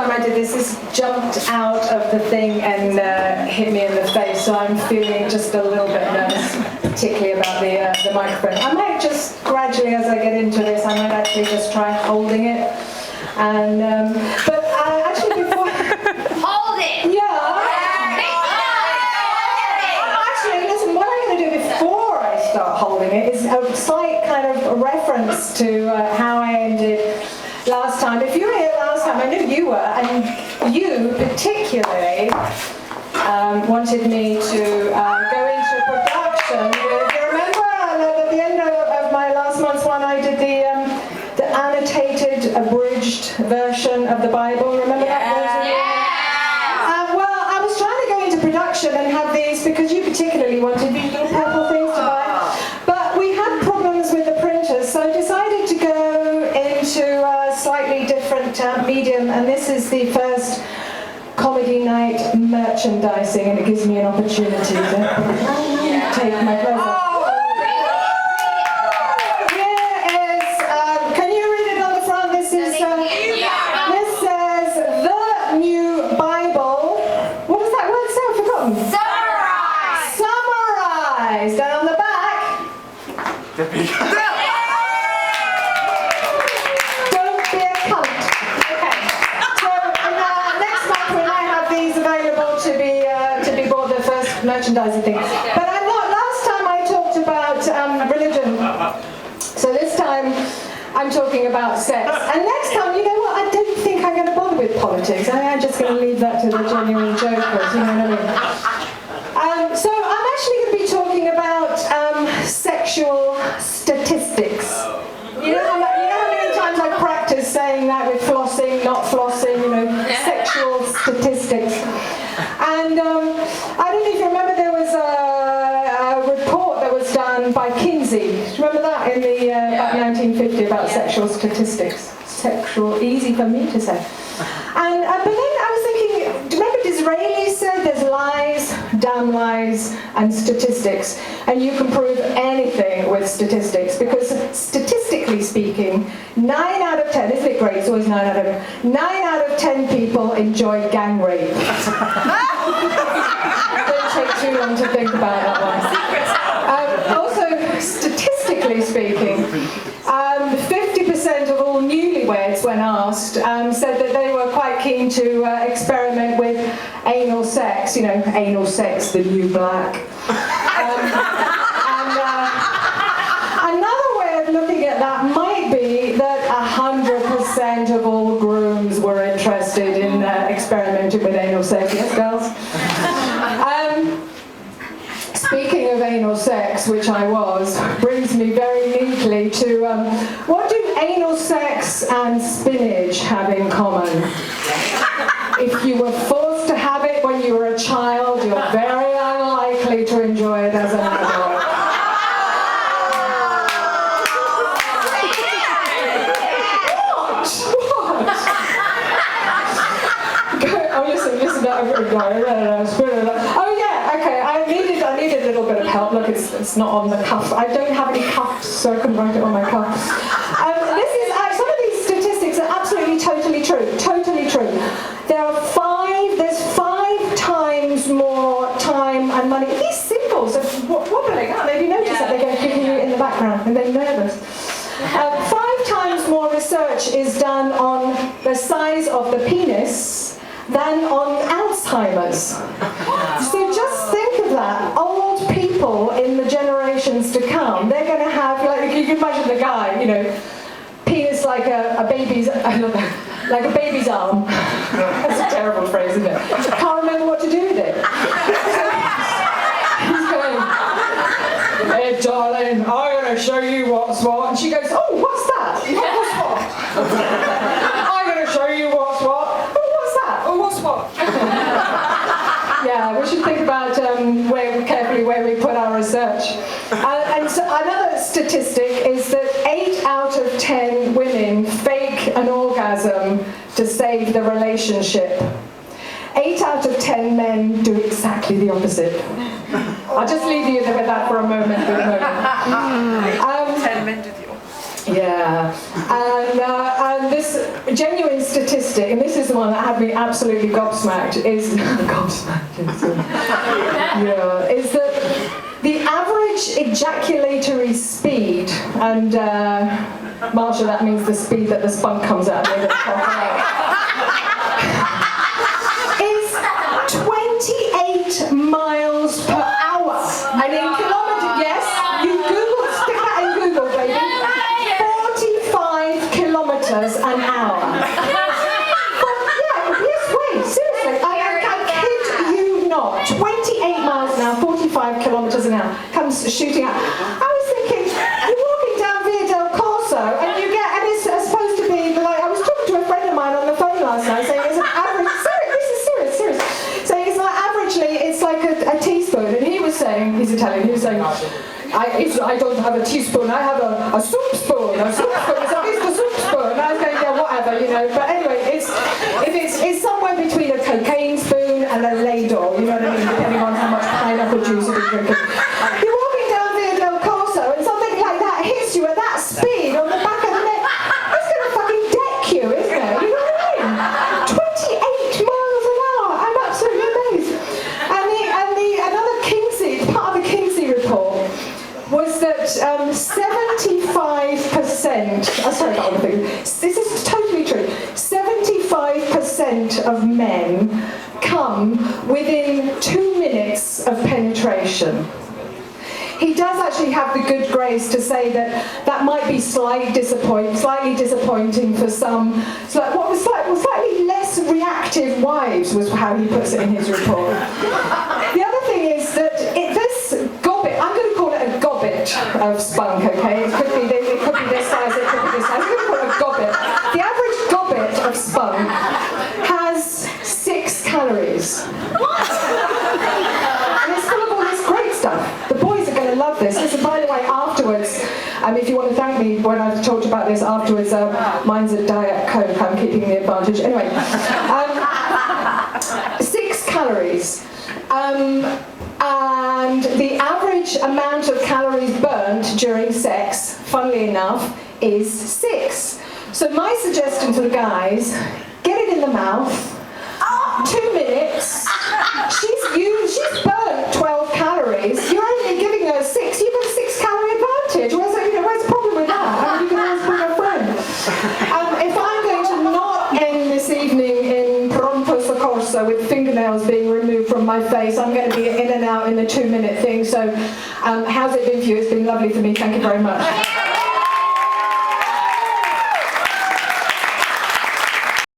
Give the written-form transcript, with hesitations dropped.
time I did this jumped out of the thing and hit me in the face, so I'm feeling just a little bit nervous, particularly about the microphone. I might just gradually, as I get into this, I might actually just try holding it. And but actually before hold it. Yeah. Actually, listen. What I'm going to do before I start holding it is a slight kind of reference to how I ended last time. If you were here last time, I knew you were, and you particularly wanted me to go into production. You remember at the end of my last month's one, I did the annotated, abridged version of the Bible. Remember that version? Yeah. Well, I was trying to go into production and have these because you particularly wanted these little purple things to buy. But we had problems with the printers, so I decided to go into a slightly different medium, and this is the first comedy night merchandising, and it gives me an opportunity to take my clothes off. Merchandising thing. But I'm not, last time I talked about religion, so this time I'm talking about sex. And next time, you know what, I don't think I'm going to bother with politics. I'm just going to leave that to the genuine jokers, you know what I mean? So I'm actually going to be talking about sexual statistics. You know how many times I practice saying that with flossing, not flossing, you know, sexual statistics. And I don't know if you remember, there was a report that was done by Kinsey. Do you remember that in the about 1950 about sexual statistics? Easy for me to say. And but then I was thinking, do you remember Disraeli said there's lies, damn lies, and statistics, and you can prove anything with statistics, because statistically speaking, 9 out of 10, isn't it great? It's always 9 out of 10. 9 out of 10 people enjoy gang rape. Don't take too long to think about that one. Also, statistically speaking, 50% of all newlyweds, when asked, said that they were quite keen to experiment with anal sex. You know, anal sex, the new black. Another way of looking at that might be that 100% of all grooms were interested in experimenting with anal sex. Yes, girls? Speaking of anal sex, which I was, brings me very neatly to what do anal sex and spinach have in common? If you were forced to have it when you were a child, you're very unlikely to enjoy it as an adult. Oh yeah, okay, I needed a little bit of help. Look, it's not on the cuff. I don't have any cuffs, so I can write it on my cuff. Some of these statistics are absolutely totally true. There's 5 times more time and money. These symbols are wobbling, aren't they? Have you noticed that? They're going to hit you in the background and they're nervous. 5 times more research is done on the size of the penis than on Alzheimer's. So just think of that. Old people in the generations to come, they're going to have, like, you can imagine the guy, you know, penis like a baby's, like a baby's arm. That's a terrible phrase, isn't it? Can't remember what to do with it. He's going, "Hey, darling, I'm going to show you what's what." And she goes, "Oh, what's that? What's what?" "I'm going to show you what's what." "Oh, what's that? Oh, what's what?" Yeah, we should think about carefully where we put our research. And so another statistic is that 8 out of 10 women fake an orgasm to save the relationship. 8 out of 10 men do exactly the opposite. I'll just leave you with that for a moment. 10 men do the opposite. Yeah, and this genuine statistic, and this is the one that had me absolutely gobsmacked, is is that the average ejaculatory speed, and Marsha, that means the speed that the spunk comes out of the top is 28 miles per hour, and in kilometres, yes, you Google, stick that in Google, baby. 45 kilometres an hour. Seriously, I kid you not. 28 miles an hour, 45 kilometres an hour comes shooting out. I was thinking, you're walking down Via del Corso and you get, and it's supposed to be like, I was talking to a friend of mine on the phone last night saying it's an average, this is serious, saying it's like averagely, it's like a teaspoon, and he was saying, he's Italian, he was saying, I don't have a teaspoon, I have a soup spoon. A soup spoon is at least a soup spoon. And I was going, yeah, whatever, you know. But anyway, it's somewhere between a cocaine spoon and a ladle, you know what I mean, depending on how much pineapple juice you've been drinking. You're walking down Via del Corso and something like that hits you at that speed on the back of the neck. It's going to fucking deck you, isn't it? You know what I mean? 28 miles an hour. I'm absolutely amazed. And another Kingsley, part of the Kingsley report, was that 75%, sorry, I think this is totally true, 75% of men come within 2 minutes of penetration. He does actually have the good grace to say that that might be slightly disappointing for some, slightly less reactive wives, was how he puts it in his report. The other thing is that this gobbet, I'm going to call it a gobbet of spunk, okay? It could be this size, it could be this size. I'm going to call it a gobbet. The average gobbet of spunk has 6 calories. And it's full of all this great stuff. The boys are going to love this. Listen, by the way, afterwards, if you want to thank me when I've talked about this afterwards, mine's a Diet Coke, I'm keeping the advantage. Anyway, 6 calories. And the average amount of calories burnt during sex, funnily enough, is 6. So my suggestion to the guys, get it in the mouth, 2 minutes, she's burnt 12 calories, you're only giving her 6, you've got a 6 calorie advantage. Where's the problem with that? I mean, you can always bring a friend. If I'm going to not end this evening in pronto soccorso with fingernails being removed from my face, I'm going to be in and out in the 2-minute thing. So how's it been for you? It's been lovely for me. Thank you very much.